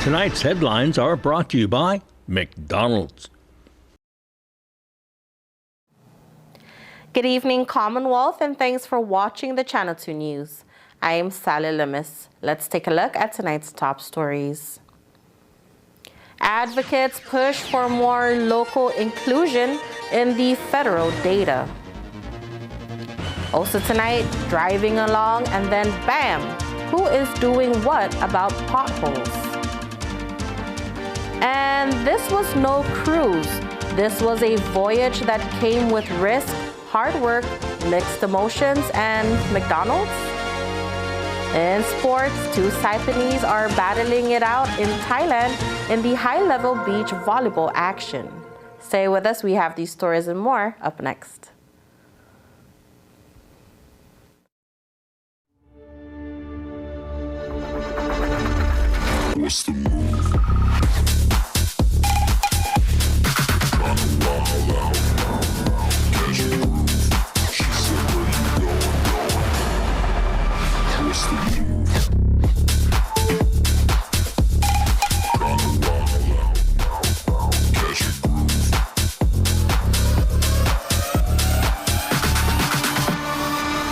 Tonight's headlines are brought to you by McDonald's. Good evening, Commonwealth, and thanks for watching the Channel 2 News. I am Sally Limis. Let's take a look at tonight's top stories. Advocates push for more local inclusion in the federal data. Also tonight, driving along and then bam, who is doing what about potholes? And this was no cruise. This was a voyage that came with risk, hard work, mixed emotions, and McDonald's. In sports, two Saipanese are battling it out in Thailand in the high-level beach volleyball action. Stay with us, we have these stories and more up next. What's the move?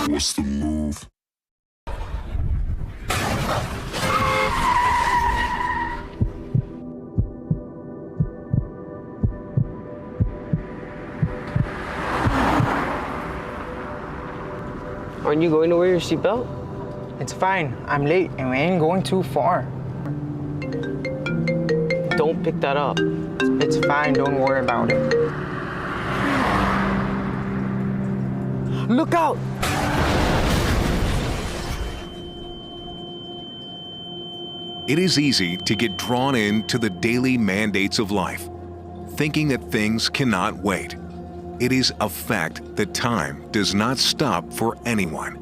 What's the move? Aren't you going to wear your seatbelt? It's fine. I'm late and we ain't going too far. Don't pick that up. It's fine. Don't worry about it. Look out! It is easy to get drawn into the daily mandates of life, thinking that things cannot wait. It is a fact that time does not stop for anyone.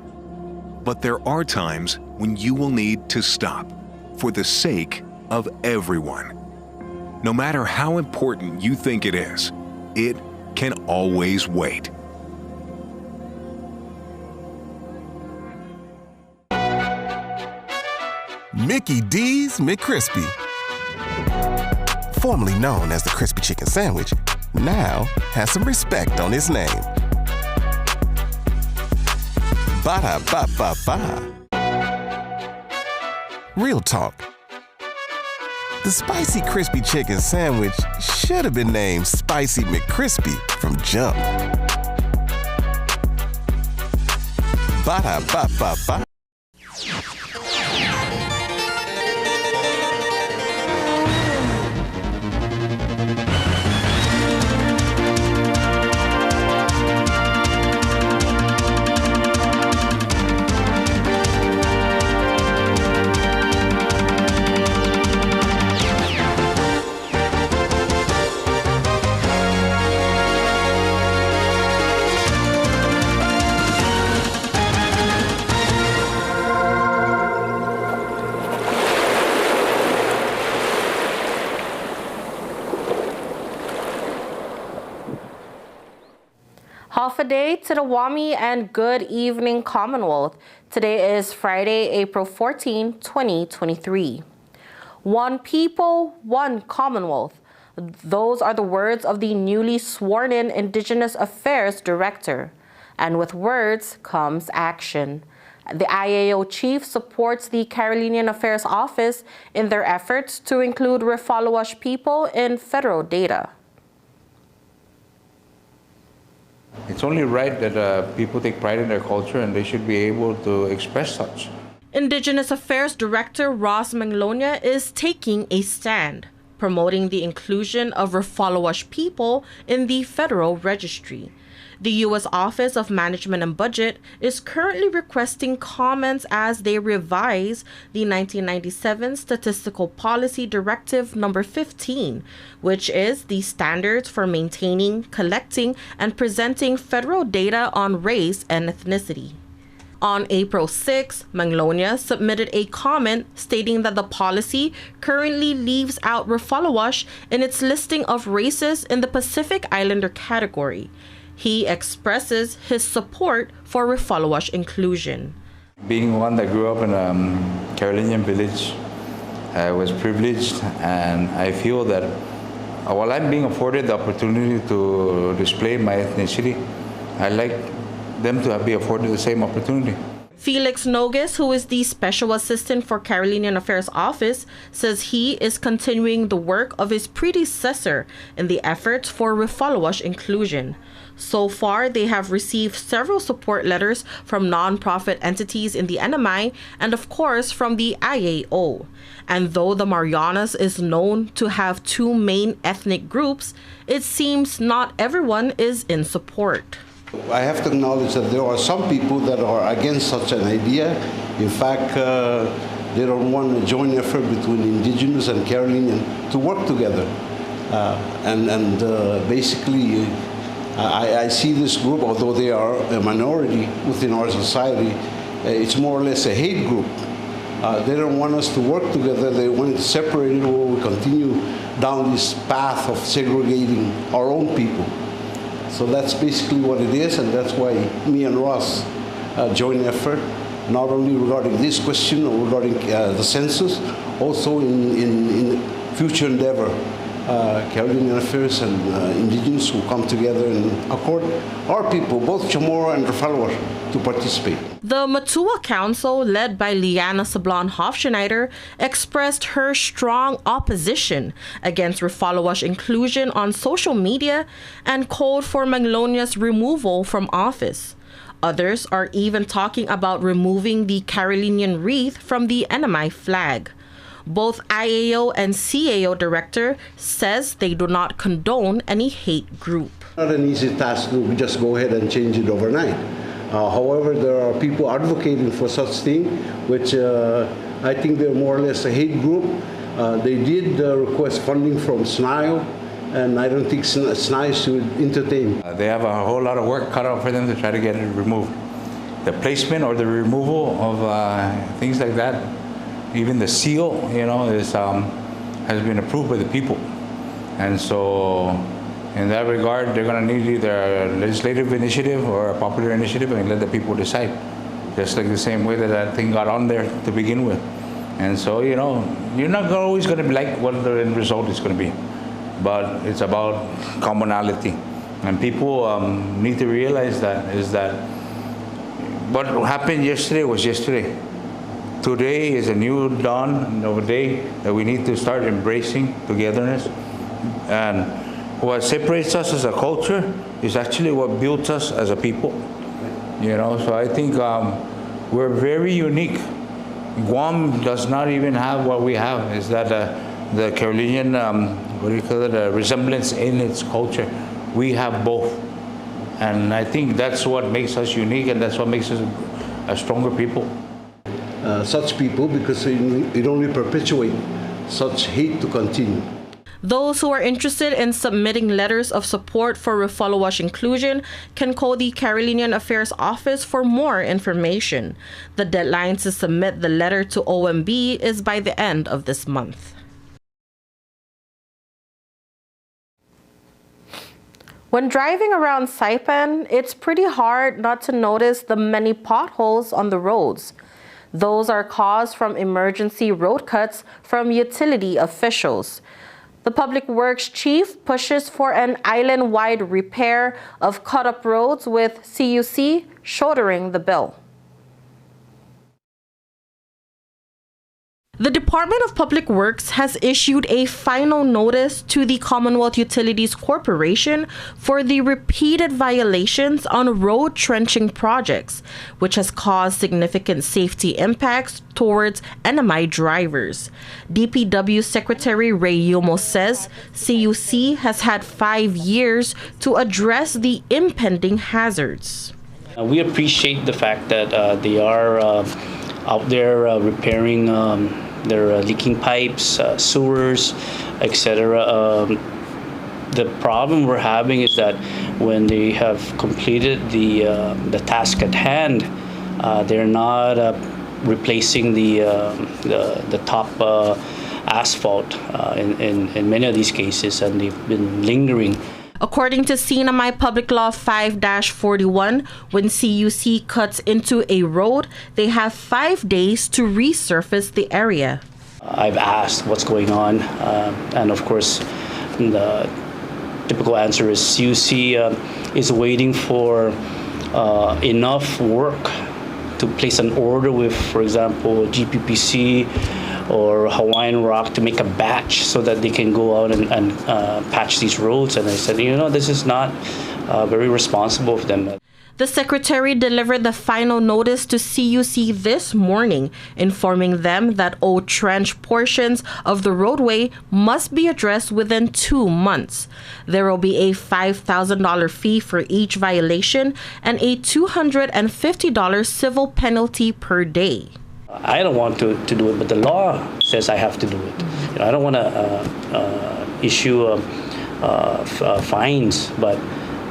But there are times when you will need to stop for the sake of everyone. No matter how important you think it is, it can always wait. Mickey D's McCrispy. Formerly known as the Crispy Chicken Sandwich, now has some respect on his name. Ba-da-ba-ba-ba. Real talk. The Spicy Crispy Chicken Sandwich should have been named Spicy McCrispy from jump. Ba-da-ba-ba-ba. Half a day to the Wami and good evening, Commonwealth. Today is Friday, April 14, 2023. One people, one Commonwealth. Those are the words of the newly sworn-in Indigenous Affairs Director. And with words comes action. The IAO chief supports the Carolinian Affairs Office in their efforts to include Refalawash people in federal data. It's only right that people take pride in their culture and they should be able to express such. Indigenous Affairs Director Ross Manglonia is taking a stand, promoting the inclusion of Refalawash people in the federal registry. The U.S. Office of Management and Budget is currently requesting comments as they revise the 1997 Statistical Policy Directive Number 15, which is the standards for maintaining, collecting, and presenting federal data on race and ethnicity. On April 6, Manglonia submitted a comment stating that the policy currently leaves out Refalawash in its listing of races in the Pacific Islander category. He expresses his support for Refalawash inclusion. Being one that grew up in a Carolinian village, I was privileged, and I feel that while I'm being afforded the opportunity to display my ethnicity, I like them to be afforded the same opportunity. Felix Nogues, who is the Special Assistant for Carolinian Affairs Office, says he is continuing the work of his predecessor in the efforts for Refolowash inclusion. So far, they have received several support letters from nonprofit entities in the NMI and, of course, from the IAO. And though the Marianas is known to have two main ethnic groups, it seems not everyone is in support. I have to acknowledge that there are some people that are against such an idea. In fact, they don't want a joint effort between Indigenous and Carolinian to work together. Basically, I see this group, although they are a minority within our society, it's more or less a hate group. They don't want us to work together. They want to separate it, or we continue down this path of segregating our own people. So that's basically what it is, and that's why me and Ross joint effort, not only regarding this question or regarding the census, also in future endeavor. Carolinian Affairs and Indigenous will come together and accord our people, both Chamorro and Refolowash, to participate. The Matua Council, led by Liana Sablon Hofschneider, expressed her strong opposition against Refolowash inclusion on social media and called for Manglonia's removal from office. Others are even talking about removing the Carolinian wreath from the NMI flag. Both IAO and CAO director says they do not condone any hate group. Not an easy task to just go ahead and change it overnight. However, there are people advocating for such thing, which I think they're more or less a hate group. They did request funding from SNIO, and I don't think SNIO should entertain. They have a whole lot of work cut out for them to try to get it removed. The placement or the removal of things like that, even the seal, has been approved by the people. And so in that regard, they're going to need either a legislative initiative or a popular initiative and let the people decide. Just like the same way that thing got on there to begin with. And so, you're not always going to like what the end result is going to be. But it's about commonality. And people need to realize that what happened yesterday was yesterday. Today is a new dawn of a day that we need to start embracing togetherness. And what separates us as a culture is actually what builds us as a people. So I think we're very unique. Guam does not even have what we have, is that the Carolinian, resemblance in its culture. We have both. And I think that's what makes us unique, and that's what makes us a stronger people. Such people, because it only perpetuates such hate to continue. Those who are interested in submitting letters of support for Refolowash inclusion can call the Carolinian Affairs Office for more information. The deadline to submit the letter to OMB is by the end of this month. When driving around Saipan, it's pretty hard not to notice the many potholes on the roads. Those are caused from emergency road cuts from utility officials. The Public Works Chief pushes for an island-wide repair of cut-up roads, with CUC shouldering the bill. The Department of Public Works has issued a final notice to the Commonwealth Utilities Corporation for the repeated violations on road trenching projects, which has caused significant safety impacts towards NMI drivers. DPW Secretary Ray Yumo says CUC has had 5 years to address the impending hazards. We appreciate the fact that they are out there repairing their leaking pipes, sewers, etc. The problem we're having is that when they have completed the task at hand, they're not replacing the top asphalt in many of these cases, and they've been lingering. According to CNMI Public Law 5-41, when CUC cuts into a road, they have 5 days to resurface the area. I've asked what's going on, and of course, the typical answer is CUC is waiting for enough work to place an order with, for example, GPPC or Hawaiian Rock to make a batch so that they can go out and patch these roads. And I said, this is not very responsible of them. The secretary delivered the final notice to CUC this morning, informing them that old trench portions of the roadway must be addressed within 2 months. There will be a $5,000 fee for each violation and a $250 civil penalty per day. I don't want to do it, but the law says I have to do it. I don't want to issue fines, but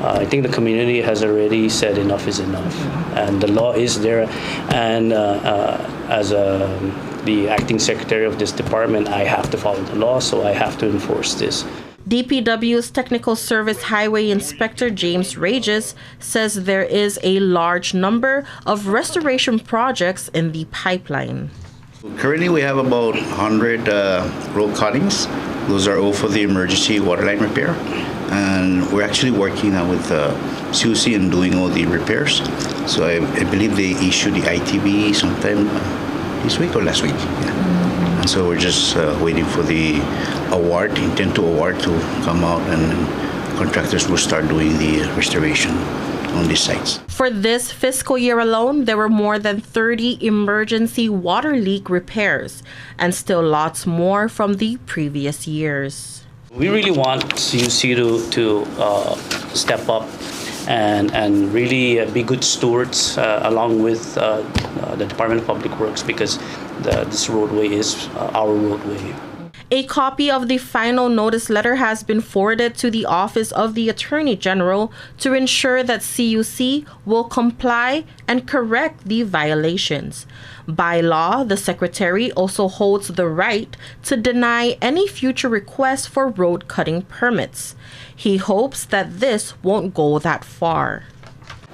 I think the community has already said enough is enough, and the law is there. And as the acting secretary of this department, I have to follow the law, so I have to enforce this. DPW's Technical Service Highway Inspector James Regis says there is a large number of restoration projects in the pipeline. Currently, we have about 100 road cuttings. Those are all for the emergency waterline repair. And we're actually working now with CUC and doing all the repairs. So I believe they issued the ITB sometime this week or last week. Yeah. And so we're just waiting for the award, intent to award to come out, and contractors will start doing the restoration on these sites. For this fiscal year alone, there were more than 30 emergency water leak repairs, and still lots more from the previous years. We really want CUC to step up and really be good stewards along with the Department of Public Works, because this roadway is our roadway. A copy of the final notice letter has been forwarded to the Office of the Attorney General to ensure that CUC will comply and correct the violations. By law, the Secretary also holds the right to deny any future requests for road cutting permits. He hopes that this won't go that far.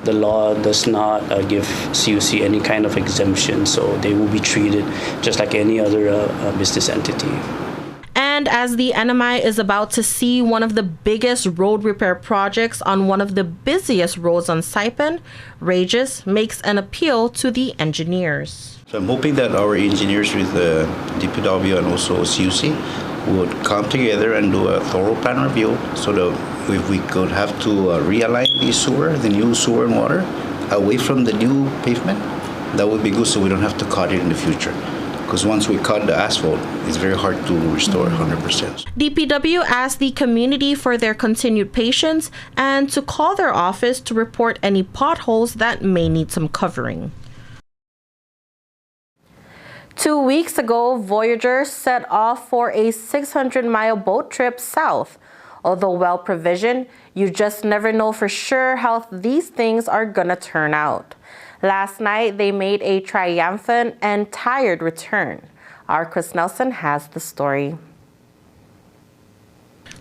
The law does not give CUC any kind of exemption, so they will be treated just like any other business entity. And as the NMI is about to see one of the biggest road repair projects on one of the busiest roads on Saipan, Regis makes an appeal to the engineers. So I'm hoping that our engineers with the DPW and also CUC would come together and do a thorough plan review, so that if we could have to realign the new sewer and water away from the new pavement, that would be good, so we don't have to cut it in the future. Because once we cut the asphalt, it's very hard to restore 100%. DPW asked the community for their continued patience and to call their office to report any potholes that may need some covering. 2 weeks ago, Voyager set off for a 600-mile boat trip south. Although well-provisioned, you just never know for sure how these things are gonna turn out. Last night, they made a triumphant and tired return. Our Chris Nelson has the story.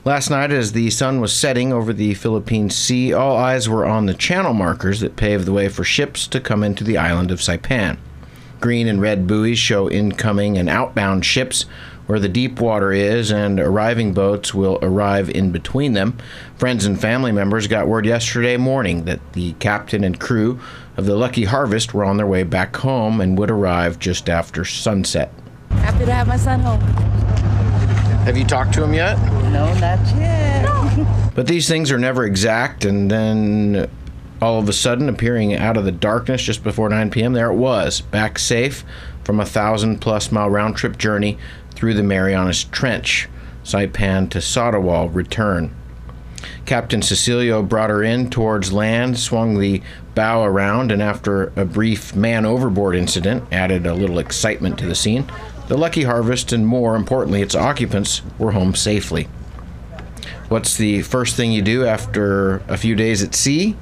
Last night, as the sun was setting over the Philippine Sea, all eyes were on the channel markers that paved the way for ships to come into the island of Saipan. Green and red buoys show incoming and outbound ships where the deep water is, and arriving boats will arrive in between them. Friends and family members got word yesterday morning that the captain and crew of the Lucky Harvest were on their way back home and would arrive just after sunset. Happy to have my son home. Have you talked to him yet? No, not yet. No. But these things are never exact, and then all of a sudden, appearing out of the darkness just before 9 p.m., there it was, back safe from a 1,000-plus mile round-trip journey through the Marianas Trench, Saipan to Sotawall return. Captain Cecilio brought her in towards land, swung the bow around, and after a brief man-overboard incident added a little excitement to the scene, the Lucky Harvest, and more importantly its occupants, were home safely. What's the first thing you do after a few days at sea?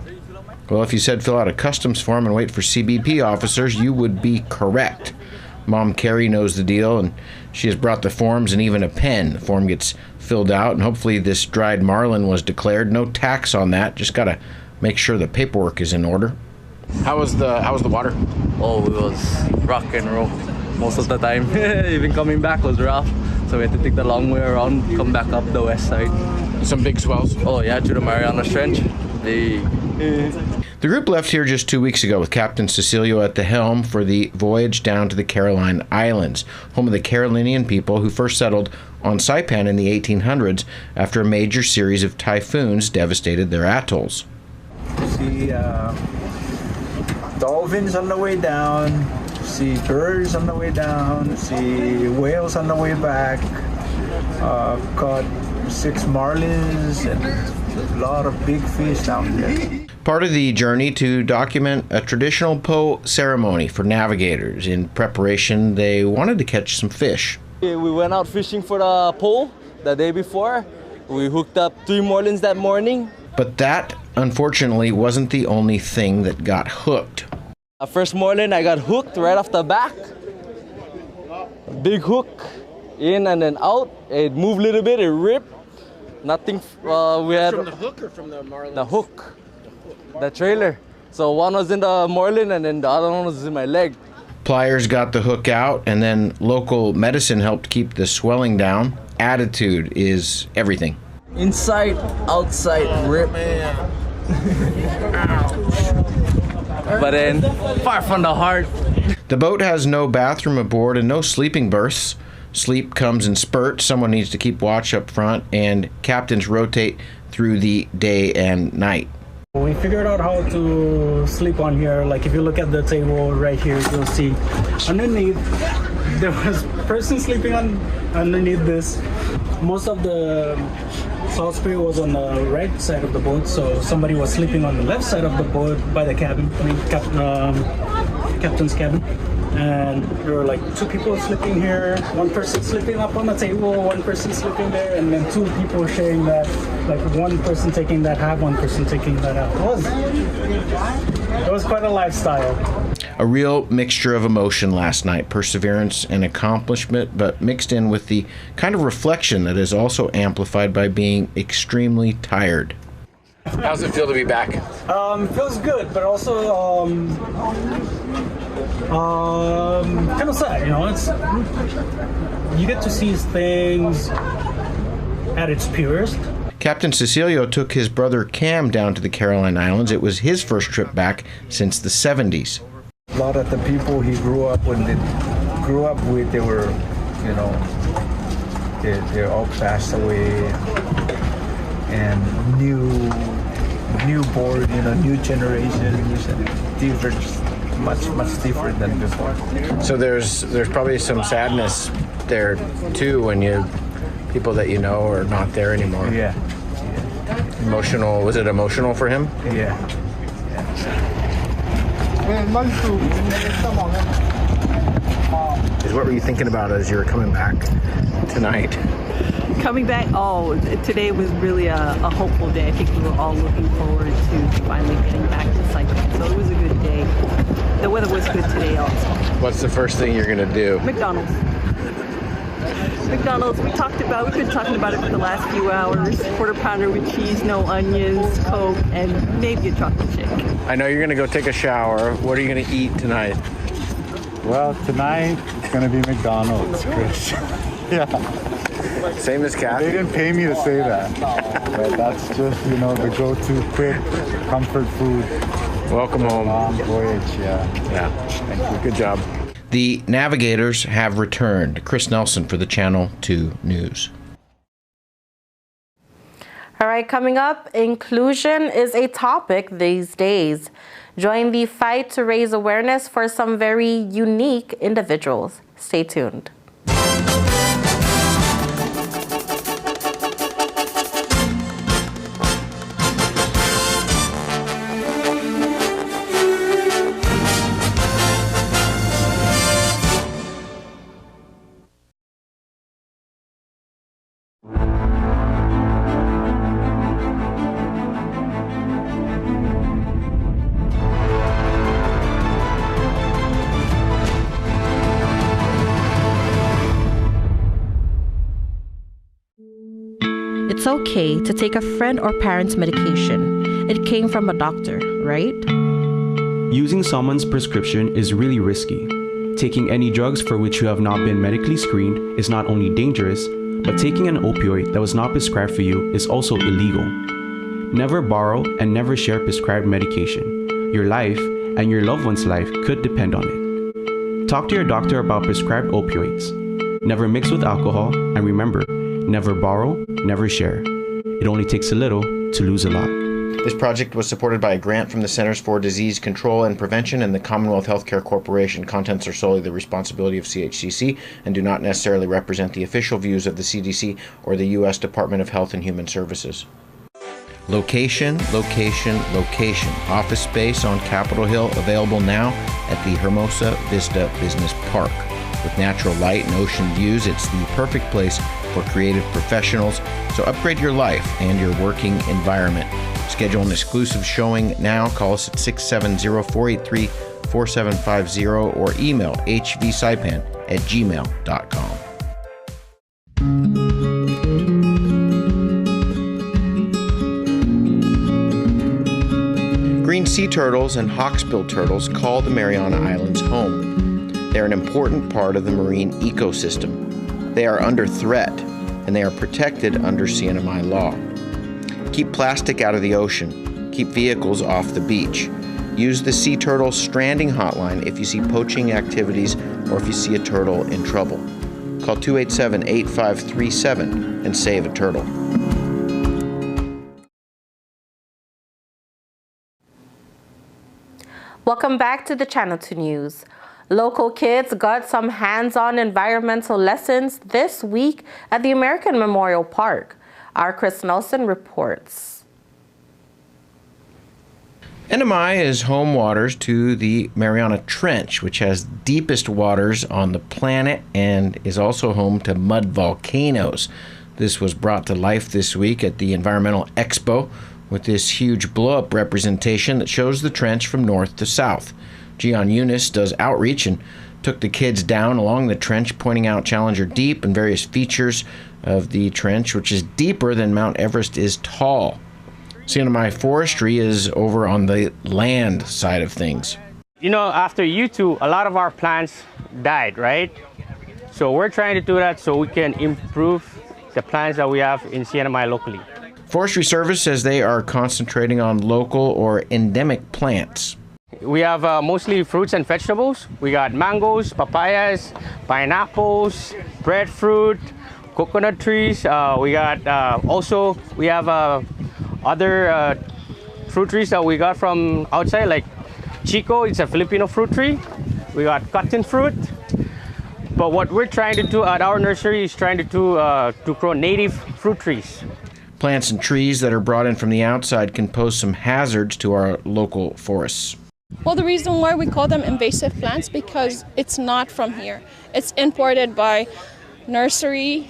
Well, if you said fill out a customs form and wait for CBP officers, you would be correct. Mom Carrie knows the deal, and she has brought the forms and even a pen. The form gets filled out, and hopefully this dried marlin was declared. No tax on that. Just got to make sure the paperwork is in order. How was the water? Oh, it was rock and roll. most of the time. Even coming back was rough. So we had to take the long way around, come back up the west side. Some big swells? Oh yeah, through the Marianas Trench. The group left here just 2 weeks ago with Captain Cecilio at the helm for the voyage down to the Caroline Islands, home of the Carolinian people who first settled on Saipan in the 1800s after a major series of typhoons devastated their atolls. See dolphins on the way down, see birds on the way down, see whales on the way back, caught 6 marlins and a lot of big fish down there. Part of the journey to document a traditional Po ceremony for navigators. In preparation, they wanted to catch some fish. We went out fishing for the Po the day before. We hooked up 3 marlins that morning. But that, unfortunately, wasn't the only thing that got hooked. First marlin, I got hooked right off the back. Big hook, in and then out. It moved a little bit, it ripped. Nothing, we had... From the hook or from the marlin? The hook, the trailer. So one was in the marlin and then the other one was in my leg. Pliers got the hook out, and then local medicine helped keep the swelling down. Attitude is everything. Inside, outside, rip. But then, far from the heart. The boat has no bathroom aboard and no sleeping berths. Sleep comes in spurts. Someone needs to keep watch up front, and captains rotate through the day and night. We figured out how to sleep on here. Like if you look at the table right here, you'll see underneath there was a person sleeping on underneath this. Most of the salt spray was on the right side of the boat, so somebody was sleeping on the left side of the boat by the cabin, captain's cabin. And there were like 2 people sleeping here, 1 person sleeping up on the table, 1 person sleeping there, and then 2 people sharing that, like 1 person taking that half, 1 person taking that half. It was quite a lifestyle. A real mixture of emotion last night, perseverance and accomplishment, but mixed in with the kind of reflection that is also amplified by being extremely tired. How's it feel to be back? Feels good, but also kind of sad, you know. It's you get to see things at its purest. Captain Cecilio took his brother Cam down to the Caroline Islands. It was his first trip back since the 70s. A lot of the people he grew up with, they were, you know, they all passed away, and newborn, you know, new generations, and different, much different than before. So there's probably some sadness there too when people that you know are not there anymore. Yeah. Emotional. Was it emotional for him? Yeah. What were you thinking about as you were coming back tonight? Coming back, today was really a hopeful day. I think we were all looking forward to finally getting back to Saipan. So it was a good day. The weather was good today also. What's the first thing you're going to do? McDonald's. We've been talking about it for the last few hours. Quarter pounder with cheese, no onions, Coke, and maybe a chocolate shake. I know you're going to go take a shower. What are you going to eat tonight? Well, tonight it's going to be McDonald's, Chris. Yeah. Same as Kathy? They didn't pay me to say that. But that's just, you know, the go-to quick comfort food. Welcome home. Long voyage, yeah. Thank you. Good job. The navigators have returned. Chris Nelson for the Channel 2 News. All right, coming up, inclusion is a topic these days. Join the fight to raise awareness for some very unique individuals. Stay tuned. It's okay to take a friend or parent's medication. It came from a doctor, right? Using someone's prescription is really risky. Taking any drugs for which you have not been medically screened is not only dangerous, but taking an opioid that was not prescribed for you is also illegal. Never borrow and never share prescribed medication. Your life and your loved one's life could depend on it. Talk to your doctor about prescribed opioids. Never mix with alcohol, and remember, never borrow, never share. It only takes a little to lose a lot. This project was supported by a grant from the Centers for Disease Control and Prevention and the Commonwealth Healthcare Corporation. Contents are solely the responsibility of CHCC and do not necessarily represent the official views of the CDC or the U.S. Department of Health and Human Services. Location, location, location. Office space on Capitol Hill available now at the Hermosa Vista Business Park. With natural light and ocean views, it's the perfect place for creative professionals. So upgrade your life and your working environment. Schedule an exclusive showing now. Call us at 670-483-4750 or email hvsaipan@gmail.com. Green sea turtles and hawksbill turtles call the Mariana Islands home. They're an important part of the marine ecosystem. They are under threat, and they are protected under CNMI law. Keep plastic out of the ocean. Keep vehicles off the beach. Use the Sea Turtle Stranding Hotline if you see poaching activities or if you see a turtle in trouble. Call 287-8537 and save a turtle. Welcome back to the Channel 2 News. Local kids got some hands-on environmental lessons this week at the American Memorial Park. Our Chris Nelson reports. NMI is home waters to the Mariana Trench, which has deepest waters on the planet and is also home to mud volcanoes. This was brought to life this week at the Environmental Expo with this huge blow-up representation that shows the trench from north to south. Gian Eunice does outreach and took the kids down along the trench, pointing out Challenger Deep and various features of the trench, which is deeper than Mount Everest is tall. CNMI Forestry is over on the land side of things. You know, after U2, a lot of our plants died, right? So we're trying to do that so we can improve the plants that we have in CNMI locally. Forestry Service says they are concentrating on local or endemic plants. We have mostly fruits and vegetables. We got mangoes, papayas, pineapples, breadfruit, coconut trees. We got we have other fruit trees that we got from outside, like Chico. It's a Filipino fruit tree. We got cotton fruit. But what we're trying to do at our nursery is trying to grow native fruit trees. Plants and trees that are brought in from the outside can pose some hazards to our local forests. Well, the reason why we call them invasive plants because it's not from here. It's imported by nursery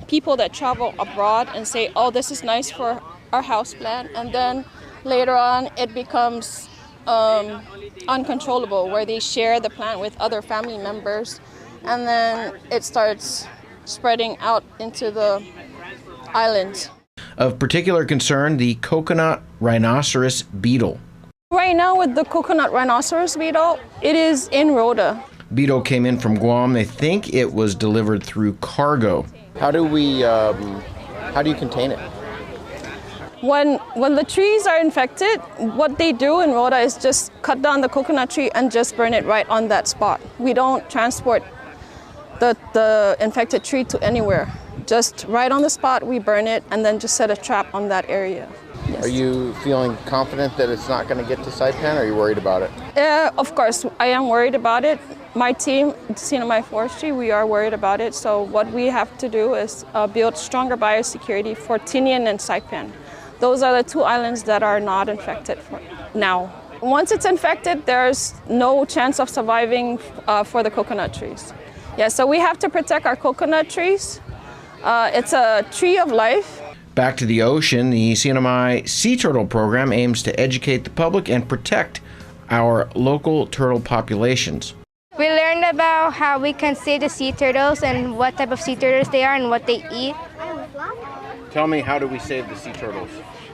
people that travel abroad and say, oh, this is nice for our house plant, and then later on it becomes uncontrollable, where they share the plant with other family members, and then it starts spreading out into the islands. Of particular concern, the coconut rhinoceros beetle. Right now with the coconut rhinoceros beetle, it is in Rhoda. Beetle came in from Guam. They think it was delivered through cargo. How do you contain it? When the trees are infected, what they do in Rhoda is just cut down the coconut tree and just burn it right on that spot. We don't transport the infected tree to anywhere. Just right on the spot, we burn it and then just set a trap on that area. Yes. Are you feeling confident that it's not going to get to Saipan, or are you worried about it? Of course, I am worried about it. My team, CNMI Forestry, we are worried about it. So what we have to do is build stronger biosecurity for Tinian and Saipan. Those are the two islands that are not infected for now. Once it's infected, there's no chance of surviving for the coconut trees. Yeah, so we have to protect our coconut trees. It's a tree of life. Back to the ocean, the CNMI Sea Turtle Program aims to educate the public and protect our local turtle populations. We learned about how we can save the sea turtles and what type of sea turtles they are and what they eat. Tell me, how do we save the sea turtles?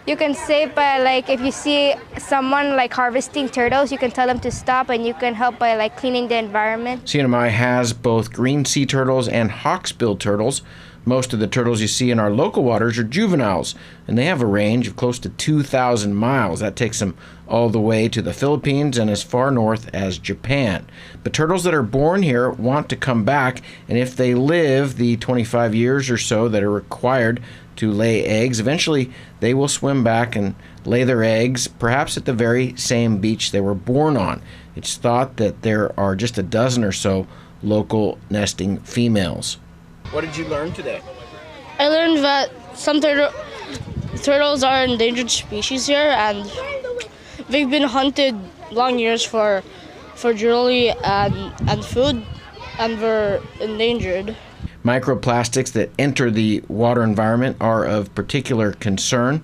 You can say by like if you see someone like harvesting turtles, you can tell them to stop, and you can help by like cleaning the environment. CNMI has both green sea turtles and hawksbill turtles. Most of the turtles you see in our local waters are juveniles, and they have a range of close to 2,000 miles. That takes them all the way to the Philippines and as far north as Japan. But turtles that are born here want to come back, and if they live the 25 years or so that are required to lay eggs, eventually they will swim back and lay their eggs, perhaps at the very same beach they were born on. It's thought that there are just a dozen or so local nesting females. What did you learn today? I learned that some turtles are endangered species here, and they've been hunted long years for jewelry and food, and they're endangered. Microplastics that enter the water environment are of particular concern.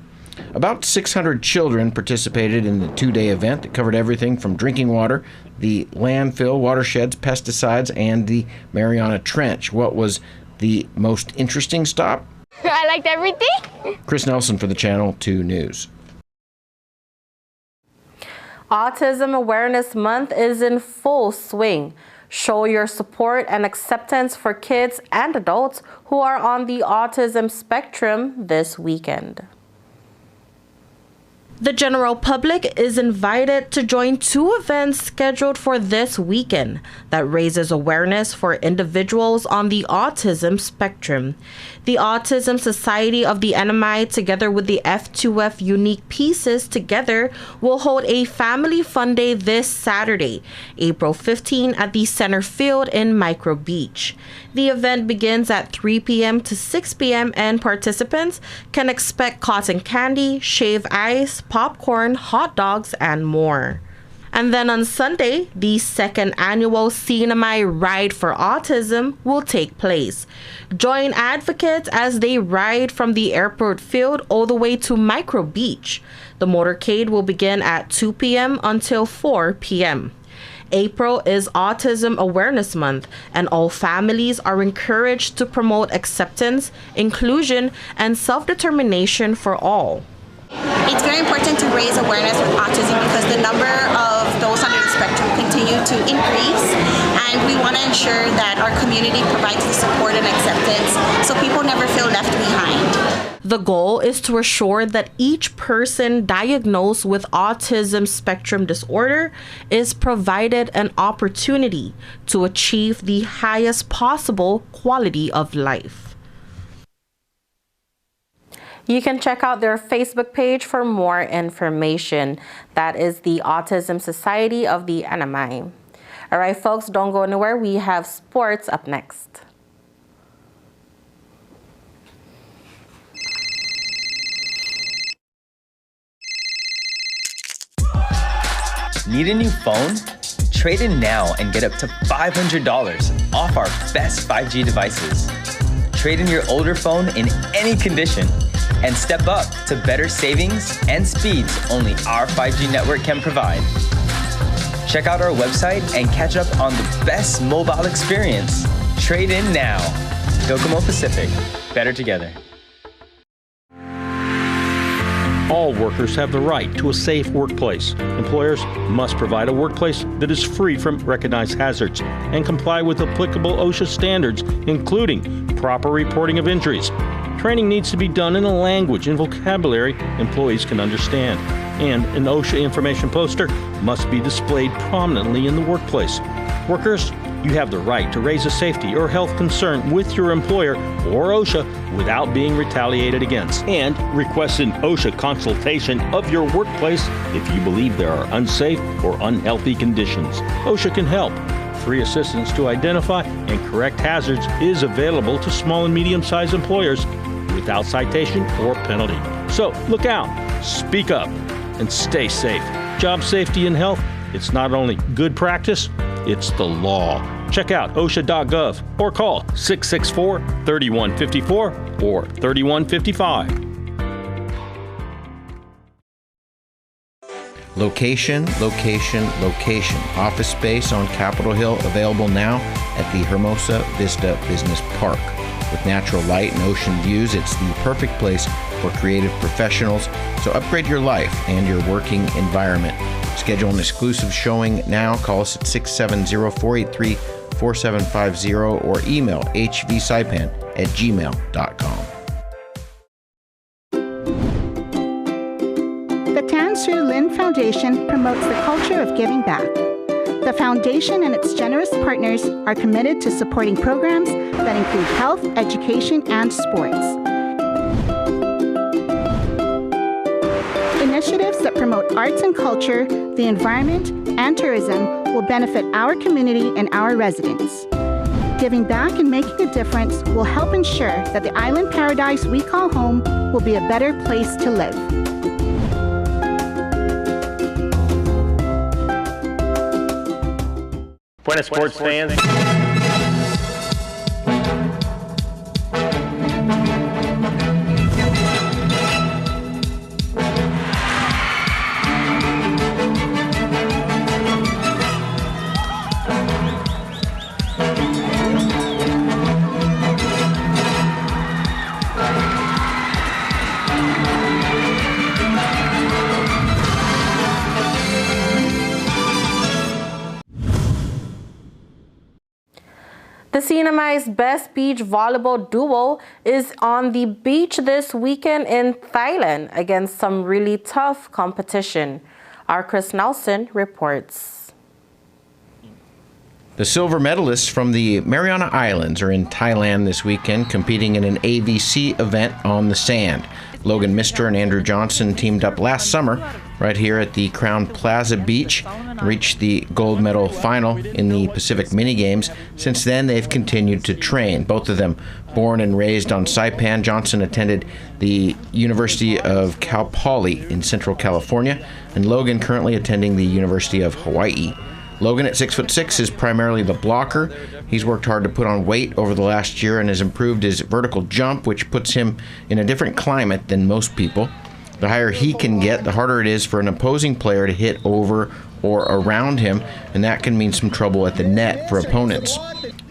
About 600 children participated in the two-day event that covered everything from drinking water, the landfill, watersheds, pesticides, and the Mariana Trench. What was the most interesting stop? I liked everything. Chris Nelson for the Channel 2 News. Autism Awareness Month is in full swing. Show your support and acceptance for kids and adults who are on the autism spectrum this weekend. The general public is invited to join two events scheduled for this weekend that raises awareness for individuals on the autism spectrum. The Autism Society of the NMI, together with the F2F Unique Pieces Together, will hold a family fun day this Saturday, April 15, at the Center Field in Micro Beach. The event begins at 3 p.m. to 6 p.m. and participants can expect cotton candy, shaved ice, popcorn, hot dogs, and more. And then on Sunday, the second annual CNMI Ride for Autism will take place. Join advocates as they ride from the airport field all the way to Micro Beach. The motorcade will begin at 2 p.m. until 4 p.m. April is Autism Awareness Month, and all families are encouraged to promote acceptance, inclusion, and self-determination for all. It's very important to raise awareness with autism because the number of those under the spectrum continue to increase, and we want to ensure that our community provides the support and acceptance so people never feel left behind. The goal is to assure that each person diagnosed with autism spectrum disorder is provided an opportunity to achieve the highest possible quality of life. You can check out their Facebook page for more information. That is the Autism Society of the NMI. All right, folks, don't go anywhere. We have sports up next. Need a new phone? Trade in now and get up to $500 off our best 5G devices. Trade in your older phone in any condition and step up to better savings and speeds only our 5G network can provide. Check out our website and catch up on the best mobile experience. Trade in now. Docomo Pacific. Better together. All workers have the right to a safe workplace. Employers must provide a workplace that is free from recognized hazards and comply with applicable OSHA standards, including proper reporting of injuries. Training needs to be done in a language and vocabulary employees can understand, and an OSHA information poster must be displayed prominently in the workplace. Workers, you have the right to raise a safety or health concern with your employer or OSHA without being retaliated against, and request an OSHA consultation of your workplace if you believe there are unsafe or unhealthy conditions. OSHA can help. Free assistance to identify and correct hazards is available to small and medium-sized employers without citation or penalty. So look out, speak up, and stay safe. Job safety and health, it's not only good practice, it's the law. Check out OSHA.gov or call 664-3154 or 3155. Location, location, location. Office space on Capitol Hill available now at the Hermosa Vista Business Park. With natural light and ocean views, it's the perfect place for creative professionals. So upgrade your life and your working environment. Schedule an exclusive showing now. Call us at 670-483-4750 or email hvsaipan@gmail.com. The Tan Sri Lin Foundation promotes the culture of giving back. The foundation and its generous partners are committed to supporting programs that include health, education, and sports. Initiatives that promote arts and culture, the environment, and tourism will benefit our community and our residents. Giving back and making a difference will help ensure that the island paradise we call home will be a better place to live. Buenas sports fans. The CNMI's Best Beach Volleyball Duo is on the beach this weekend in Thailand against some really tough competition. Our Chris Nelson reports. The silver medalists from the Mariana Islands are in Thailand this weekend competing in an AVC event on the sand. Logan Mister and Andrew Johnson teamed up last summer right here at the Crown Plaza Beach, reached the gold medal final in the Pacific Mini Games. Since then, they've continued to train. Both of them born and raised on Saipan. Johnson attended the University of Cal Poly in Central California, and Logan currently attending the University of Hawaii. Logan at 6'6" is primarily the blocker. He's worked hard to put on weight over the last year and has improved his vertical jump, which puts him in a different climate than most people. The higher he can get, the harder it is for an opposing player to hit over or around him, and that can mean some trouble at the net for opponents.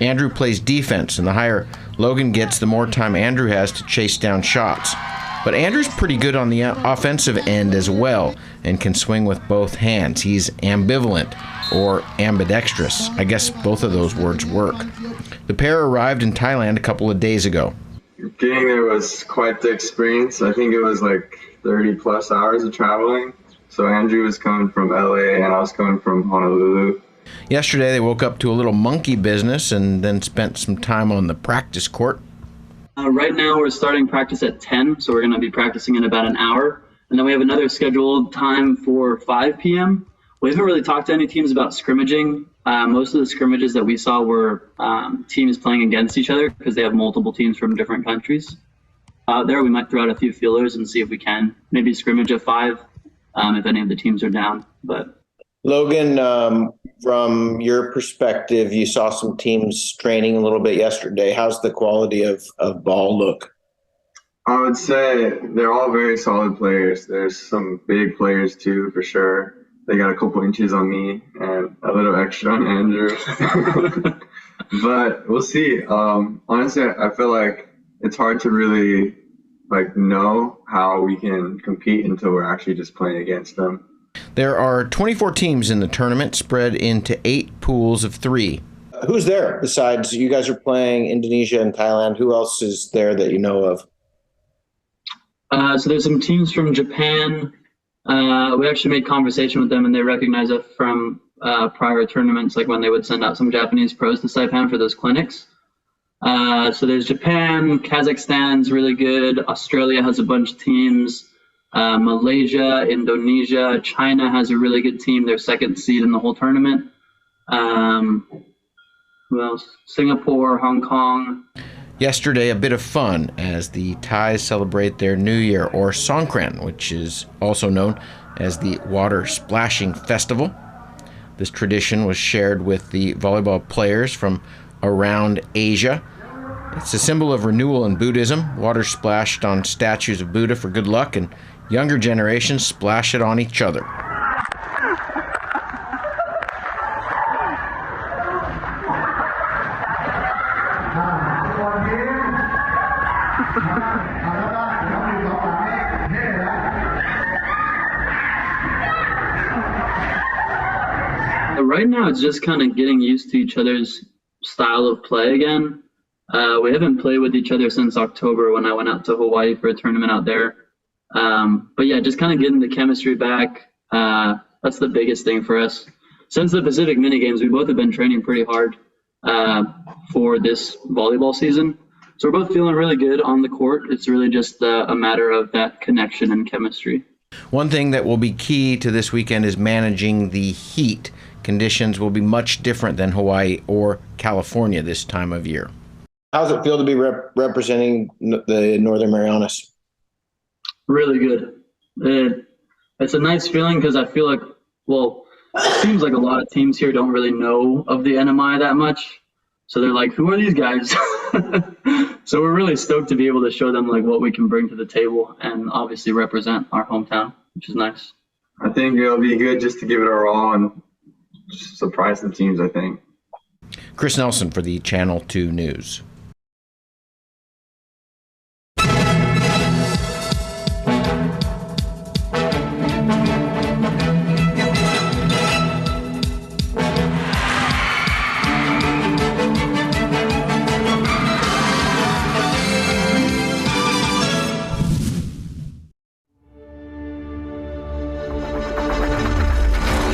Andrew plays defense, and the higher Logan gets, the more time Andrew has to chase down shots. But Andrew's pretty good on the offensive end as well and can swing with both hands. He's ambivalent or ambidextrous. I guess both of those words work. The pair arrived in Thailand a couple of days ago. Getting there was quite the experience. I think it was like 30 plus hours of traveling. So Andrew was coming from LA and I was coming from Honolulu. Yesterday they woke up to a little monkey business and then spent some time on the practice court. Right now we're starting practice at 10, so we're going to be practicing in about an hour. And then we have another scheduled time for 5 p.m. We haven't really talked to any teams about scrimmaging. Most of the scrimmages that we saw were teams playing against each other because they have multiple teams from different countries. There we might throw out a few feelers and see if we can maybe scrimmage at 5 if any of the teams are down. But Logan, from your perspective, you saw some teams training a little bit yesterday. How's the quality of ball look? I would say they're all very solid players. There's some big players too, for sure. They got a couple inches on me and a little extra on Andrew. But we'll see. Honestly, I feel like it's hard to really know how we can compete until we're actually just playing against them. There are 24 teams in the tournament, spread into 8 pools of 3. Who's there besides you guys are playing Indonesia and Thailand? Who else is there that you know of? So there's some teams from Japan. We actually made conversation with them, and they recognize us from prior tournaments, like when they would send out some Japanese pros to Saipan for those clinics. So there's Japan, Kazakhstan's really good. Australia has a bunch of teams. Malaysia, Indonesia, China has a really good team. They're second seed in the whole tournament. Who else? Singapore, Hong Kong. Yesterday, a bit of fun as the Thais celebrate their New Year, or Songkran, which is also known as the Water Splashing Festival. This tradition was shared with the volleyball players from around Asia. It's a symbol of renewal in Buddhism. Water splashed on statues of Buddha for good luck, and younger generations splash it on each other. Right now, it's just kind of getting used to each other's style of play again. We haven't played with each other since October when I went out to Hawaii for a tournament out there. But yeah, just kind of getting the chemistry back. That's the biggest thing for us. Since the Pacific mini games, we both have been training pretty hard for this volleyball season. So we're both feeling really good on the court. It's really just a matter of that connection and chemistry. One thing that will be key to this weekend is managing the heat. Conditions will be much different than Hawaii or California this time of year. How does it feel to be representing the Northern Marianas? Really good. It's a nice feeling because I feel like, well, it seems like a lot of teams here don't really know of the NMI that much. So they're like, who are these guys? So we're really stoked to be able to show them like what we can bring to the table and obviously represent our hometown, which is nice. I think it'll be good just to give it our all and just surprise the teams, I think. Chris Nelson for the Channel 2 News.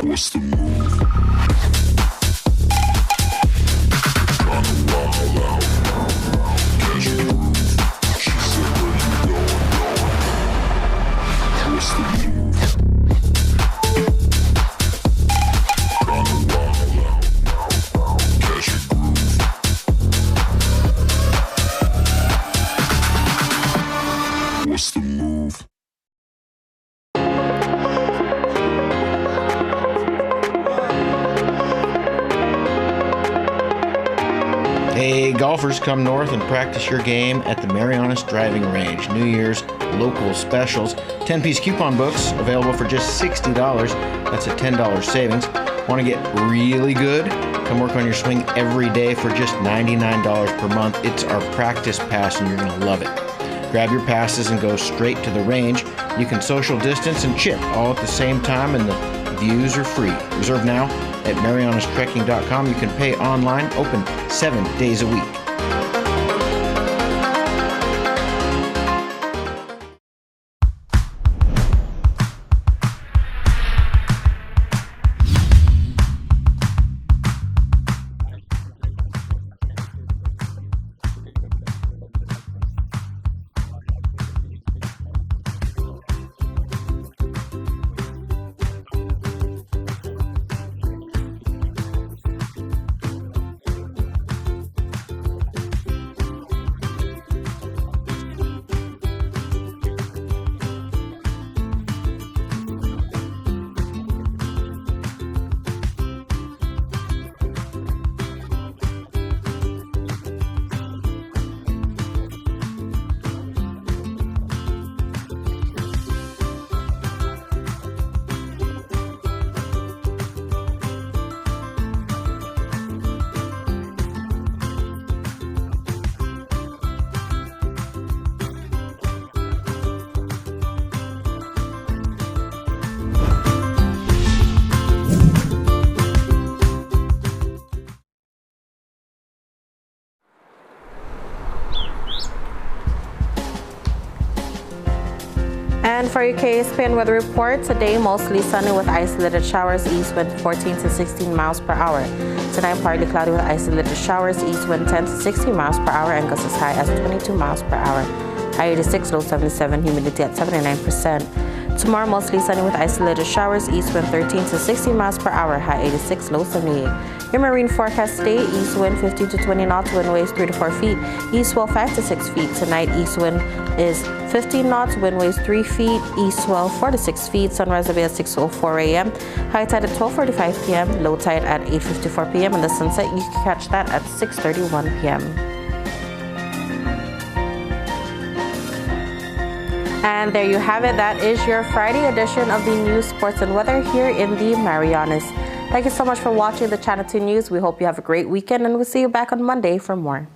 What's the move? What's the move? Hey, golfers, come north and practice your game at the Marianas Driving Range. New Year's local specials. 10-piece coupon books available for just $60. That's a $10 savings. Want to get really good? Come work on your swing every day for just $99 per month. It's our practice pass and you're going to love it. Grab your passes and go straight to the range. You can social distance and chip all at the same time, and the views are free. Reserve now at marianastrekking.com. You can pay online, open 7 days a week. And for your KSPN weather report, today mostly sunny with isolated showers, east wind 14 to 16 miles per hour. Tonight partly cloudy with isolated showers, east wind 10 to 16 miles per hour and gusts as high as 22 miles per hour. High 86, low 77, humidity at 79%. Tomorrow mostly sunny with isolated showers, east wind 13 to 16 miles per hour, high 86, low 78. Your marine forecast today, east wind 15 to 20 knots, wind waves 3 to 4 feet, east swell 5 to 6 feet. Tonight, east wind is 15 knots, wind waves 3 feet, east swell 4 to 6 feet, sunrise will be at 6:04 a.m., high tide at 12:45 p.m., low tide at 8:54 p.m., and the sunset, you can catch that at 6:31 p.m. And there you have it. That is your Friday edition of the news, sports, and weather here in the Marianas. Thank you so much for watching the Channel 2 News. We hope you have a great weekend, and we'll see you back on Monday for more.